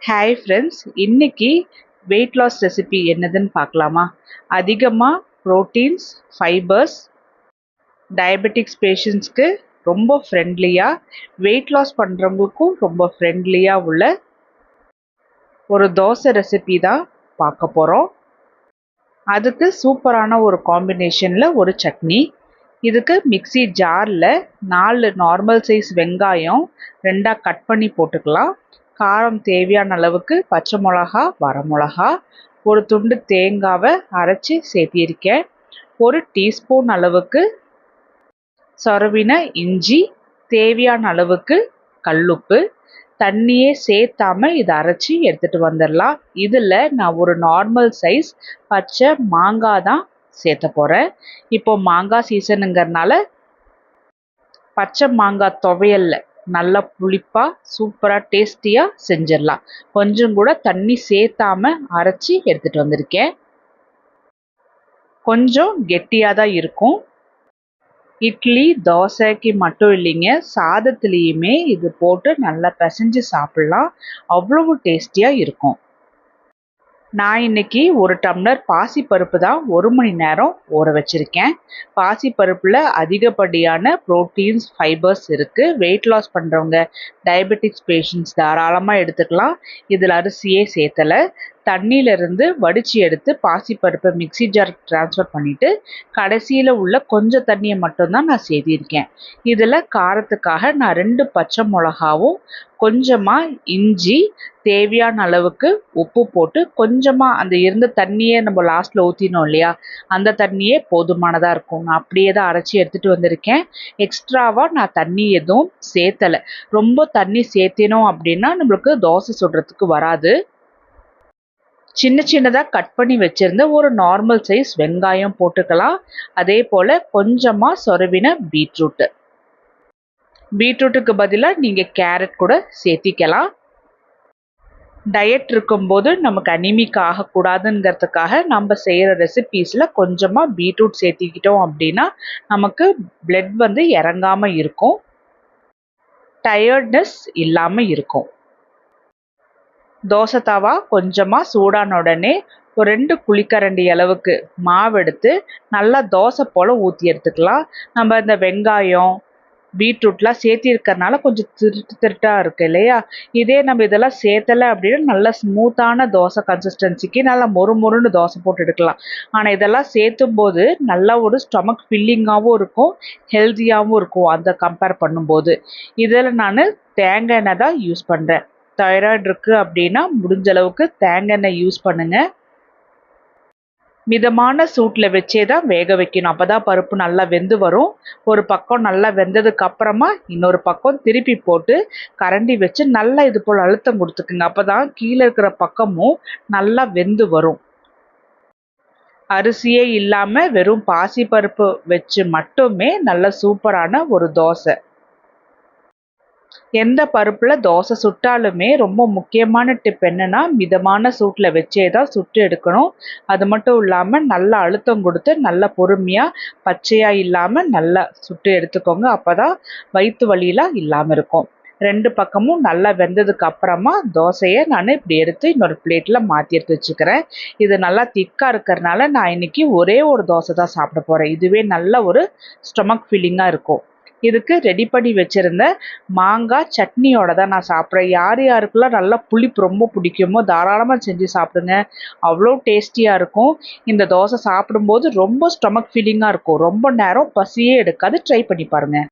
Hi friends, இன்னைக்கு weight loss recipe என்னதுன்னு பார்க்கலாமா? அதிகமாக ப்ரோட்டீன்ஸ், ஃபைபர்ஸ், டயபெட்டிக்ஸ் பேஷண்ட்ஸ்க்கு ரொம்ப ஃப்ரெண்ட்லியாக, வெயிட் லாஸ் பண்ணுறவங்களுக்கும் ரொம்ப ஃப்ரெண்ட்லியாக உள்ள ஒரு தோசை ரெசிபி தான் பார்க்க போகிறோம். அதுக்கு சூப்பரான ஒரு காம்பினேஷனில் ஒரு சட்னி. இதுக்கு மிக்ஸி ஜாரில் 4 நார்மல் சைஸ் வெங்காயம் 2ஆக கட் பண்ணி போட்டுக்கலாம். காரம் தேவையான அளவுக்கு பச்சை மிளகா, வரமிளகா, ஒரு துண்டு தேங்காவை அரைச்சி சேர்த்திருக்கேன். 1 டீஸ்பூன் அளவுக்கு சொரவின இஞ்சி, தேவையான அளவுக்கு கல்லுப்பு. தண்ணியே சேர்த்தாம இதை அரைச்சி எடுத்துட்டு வந்துடலாம். இதில் நான் ஒரு நார்மல் சைஸ் பச்சை மாங்காய் தான் சேர்த்த போகிறேன். இப்போ மாங்காய் சீசனுங்கிறதுனால பச்சை மாங்காய் துவையல்ல நல்லா புளிப்பாக சூப்பராக டேஸ்டியாக செஞ்சிடலாம். கொஞ்சம் கூட தண்ணி சேர்த்தாம அரைச்சி எடுத்துகிட்டு வந்திருக்கேன். கொஞ்சம் கெட்டியாக தான் இருக்கும். இட்லி, தோசைக்கு மட்டும் இல்லைங்க, சாதத்துலேயுமே இது போட்டு நல்லா பிசைஞ்சு சாப்பிட்லாம். அவ்வளவு டேஸ்டியாக இருக்கும். நான் இன்னைக்கு 1 டம்ளர் பாசிப்பருப்பு தான் 1 மணி நேரம் ஊற வச்சுருக்கேன். பாசிப்பருப்பில் அதிகப்படியான ப்ரோட்டீன்ஸ், ஃபைபர்ஸ் இருக்குது. வெயிட் லாஸ் பண்ணுறவங்க, டயபெட்டிக்ஸ் பேஷண்ட்ஸ் தாராளமாக எடுத்துக்கலாம். இதில் அரிசியே சேர்த்தலை. தண்ணியிலிருந்து வடித்து எடுத்து பாசிப்பருப்பை மிக்ஸி ஜாருக்கு ட்ரான்ஸ்ஃபர் பண்ணிவிட்டு கடைசியில் உள்ள கொஞ்சம் தண்ணியை மட்டும்தான் நான் சேர்த்திருக்கேன். இதில் காரத்துக்காக நான் 2 பச்சை மிளகாவும், கொஞ்சமாக இஞ்சி, தேவையான அளவுக்கு உப்பு போட்டு கொஞ்சமாக அந்த இருந்த தண்ணியே நம்ம லாஸ்ட்டில் ஊற்றினோம் இல்லையா, அந்த தண்ணியே போதுமானதாக இருக்கும். நான் அப்படியே தான் அரைச்சி எடுத்துகிட்டு வந்திருக்கேன். எக்ஸ்ட்ராவாக நான் தண்ணி எதுவும் சேர்த்தலை. ரொம்ப தண்ணி சேர்த்தினோம் அப்படின்னா நம்மளுக்கு தோசை சுடுறதுக்கு வராது. சின்ன சின்னதாக கட் பண்ணி வச்சுருந்த ஒரு நார்மல் சைஸ் வெங்காயம் போட்டுக்கலாம். அதே போல் கொஞ்சமாக சொரவின பீட்ரூட்டு. பீட்ரூட்டுக்கு பதிலாக நீங்கள் கேரட் கூட சேர்த்திக்கலாம். டயட் இருக்கும்போது நமக்கு அனிமிக் ஆகக்கூடாதுங்கிறதுக்காக நம்ம செய்கிற ரெசிபீஸில் கொஞ்சமாக பீட்ரூட் சேர்த்திக்கிட்டோம் அப்படின்னா நமக்கு பிளட் வந்து இறங்காமல் இருக்கும், டயர்ட்னஸ் இல்லாமல் இருக்கும். தோசை தவா கொஞ்சமாக சூடான உடனே ஒரு 2 குழிக்கரண்டி அளவுக்கு மாவு எடுத்து நல்லா தோசை போல் ஊற்றி எடுத்துக்கலாம். நம்ம இந்த வெங்காயம், பீட்ரூட்லாம் சேர்த்திருக்கறனால கொஞ்சம் திருட்டாக இருக்குது இல்லையா? இதே நம்ம இதெல்லாம் சேர்த்தலை அப்படின்னா நல்லா ஸ்மூத்தான தோசை கன்சிஸ்டன்சிக்கு நல்லா மொறுன்னு தோசை போட்டு எடுக்கலாம். ஆனால் இதெல்லாம் சேர்த்தும் போது நல்லா ஒரு ஸ்டொமக் ஃபில்லிங்காகவும் இருக்கும், ஹெல்த்தியாகவும் இருக்கும். அதை கம்பேர் பண்ணும்போது இதில் நான் தேங்காய் எண்ணெய் தான் யூஸ் பண்ணுறேன். தைராய்டு இருக்குது அப்படின்னா முடிஞ்ச அளவுக்கு தேங்காய் எண்ணெய் யூஸ் பண்ணுங்கள். மிதமான சூட்டில் வச்சே தான் வேக வைக்கணும். அப்போ தான் பருப்பு நல்லா வெந்து வரும். ஒரு பக்கம் நல்லா வெந்ததுக்கு அப்புறமா இன்னொரு பக்கம் திருப்பி போட்டு கரண்டி வச்சு நல்லா இது போல் அழுத்தம் கொடுத்துக்குங்க. அப்போ தான் கீழே இருக்கிற பக்கமும் நல்லா வெந்து வரும். அரிசியே இல்லாமல் வெறும் பாசிப்பருப்பு வச்சு மட்டுமே நல்ல சூப்பரான ஒரு தோசை. எந்த பருப்பில் தோசை சுட்டாலுமே ரொம்ப முக்கியமான டிப் என்னென்னா, மிதமான சூட்டில் வச்சே தான் சுட்டு எடுக்கணும். அது மட்டும் இல்லாமல் நல்லா அழுத்தம் கொடுத்து நல்லா பொறுமையாக பச்சையாக இல்லாமல் நல்லா சுட்டு எடுத்துக்கோங்க. அப்போ தான் வயிற்று வலியெலாம் இல்லாமல் இருக்கும். 2 பக்கமும் நல்லா வெந்ததுக்கு அப்புறமா தோசையை நான் இப்படி எடுத்து இன்னொரு பிளேட்டில் மாற்றி எடுத்து வச்சுக்கிறேன். இது நல்லா திக்காக இருக்கிறதுனால நான் இன்றைக்கி ஒரே ஒரு தோசை தான் சாப்பிட போகிறேன். இதுவே நல்ல ஒரு ஸ்டொமக் ஃபீலிங்காக இருக்கும். இதுக்கு ரெடி பண்ணி வச்சுருந்த மாங்காய் சட்னியோட தான் நான் சாப்பிட்றேன். யார் யாருக்கெல்லாம் நல்லா புளிப்பு ரொம்ப பிடிக்குமோ தாராளமாக செஞ்சு சாப்பிடுங்க. அவ்வளோ டேஸ்டியாக இருக்கும். இந்த தோசை சாப்பிடும்போது ரொம்ப ஸ்டொமக் ஃபீலிங்காக இருக்கும். ரொம்ப நேரம் பசியே எடுக்காது. ட்ரை பண்ணி பாருங்கள்.